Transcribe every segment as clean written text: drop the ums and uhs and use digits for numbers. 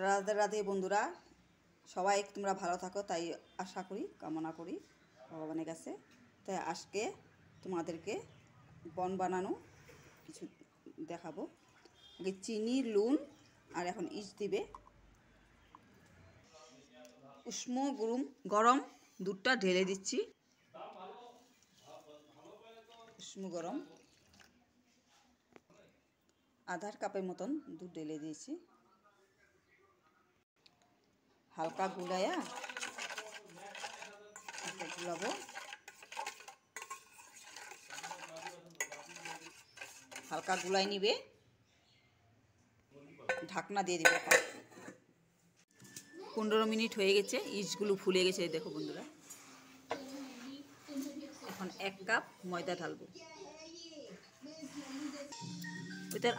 রাধে রাধে বন্ধুরা, সবাই তোমরা ভালো থাকো তাই আশা করি, কামনা করি ভগবানের কাছে। তাই আজকে তোমাদেরকে বন বানানো কিছু দেখাবো। আগে চিনি, নুন আর এখন ইস্ট দিবে। উষ্ণ গরম দুধটা ঢেলে দিচ্ছি। উষ্ণ গরম আধার কাপের মতন দুধ ঢেলে দিয়েছি। হালকা গুলাইয়া গুলাবো। হালকা গুলাই নিবে, ঢাকনা দিয়ে দিবে। 15 মিনিট হয়ে গেছে, ইস্টগুলো ফুলে গেছে। দেখো বন্ধুরা, এখন 1 কাপ ময়দা ঢালবো। ওইটার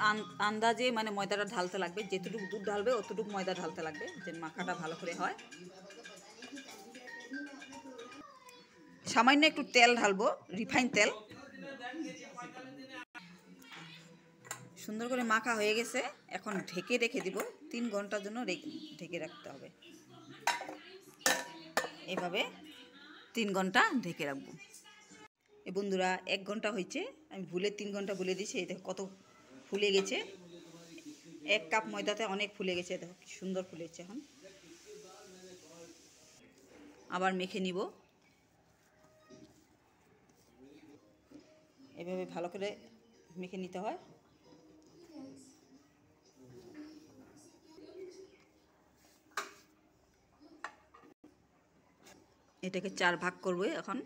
আন্দাজে মানে ময়দাটা ঢালতে লাগবে, যেতটুকু দুধ ঢালবে অতটুকু ময়দা ঢালতে লাগবে, যে মাখাটা ভালো করে হয়। সামান্য একটু তেল ঢালবো, রিফাইন তেল। সুন্দর করে মাখা হয়ে গেছে, এখন ঢেকে রেখে দিব। 3 ঘন্টার জন্য ঢেকে রাখতে হবে। এভাবে 3 ঘন্টা ঢেকে রাখবো। এ বন্ধুরা, 1 ঘন্টা হয়েছে, আমি ভুলে 3 ঘন্টা বলে দিয়েছি। এই দেখো কত ফুলে গেছে। 1 কাপ ময়দাতে অনেক ফুলে গেছে। দেখো কি সুন্দর ফুলেছে। এখন আবার মেখে নিব। এভাবে ভালো করে মেখে নিতে হয়। এটাকে 4 ভাগ করব। এখন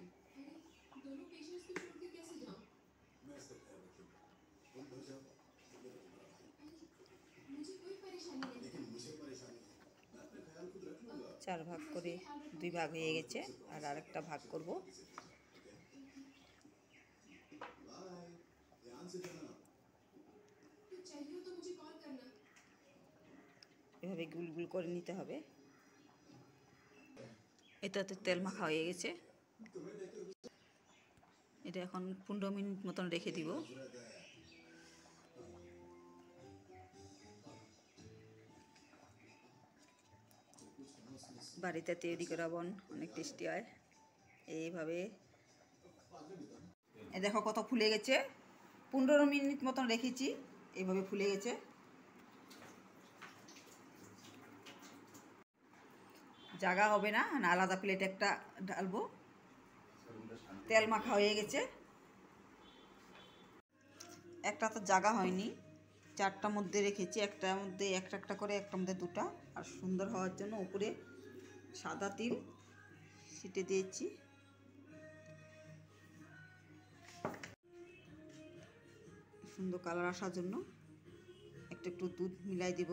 চার ভাগ করে 2 ভাগ হয়ে গেছে, আর আরেকটা ভাগ করব। এভাবে গুল গুল করে নিতে হবে। এটাতে তেল মাখা হয়ে গেছে। এটা এখন 15 মিনিট মতন রেখে দিব। বাড়িতে তৈরি করা বন অনেক টেস্টি হয়। এইভাবে দেখো কত ফুলে গেছে। 15 মিনিট মতন রেখেছি, এইভাবে ফুলে গেছে। জায়গা হবে না, আলাদা প্লেট একটা ঢালবো। তেল মাখা হয়ে গেছে। একটা তো জায়গা হয়নি, 4টার মধ্যে রেখেছি। একটার মধ্যে একটা করে, একটার মধ্যে 2টা। আর সুন্দর হওয়ার জন্য উপরে সাদা তিল ছিটে দিয়েছি। সুন্দর কালার আসার জন্য একটু দুধ মিলাই দিব,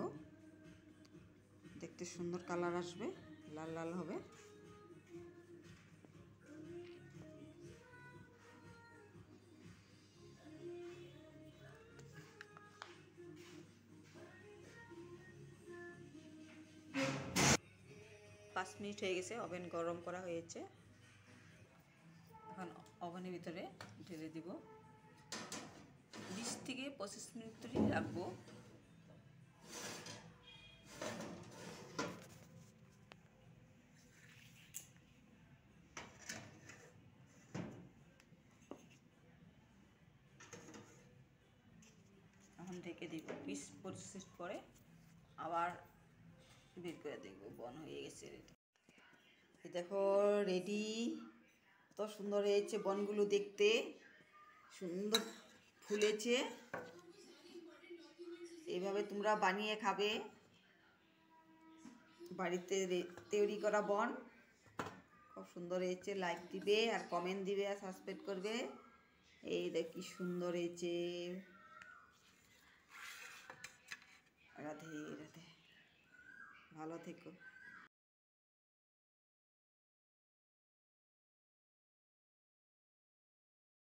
দেখতে সুন্দর কালার আসবে, লাল লাল হবে। পাঁচ মিনিট হয়ে গেছে, ওভেন গরম করা হয়েছে। এখন ওভেনের ভিতরে ঢেলে দিব। 20 থেকে 25 মিনিট ধরে রাখবো। এখন ঢেকে দিব। 20-25 মিনিট পরে আবার বের করে দেখব বন হয়ে গেছে। দেখো রেডি। কত সুন্দর হয়েছে বনগুলো, দেখতে সুন্দর ফুলেছে। এইভাবে তোমরা বানিয়ে খাবে। বাড়িতে তৈরি করা বন খুব সুন্দর হয়েছে। লাইক দিবে আর কমেন্ট দিবে আর সাবস্ক্রাইব করবে। এই দেখ কি সুন্দর হয়েছে। রাধে রাধে, ভালো থেকো।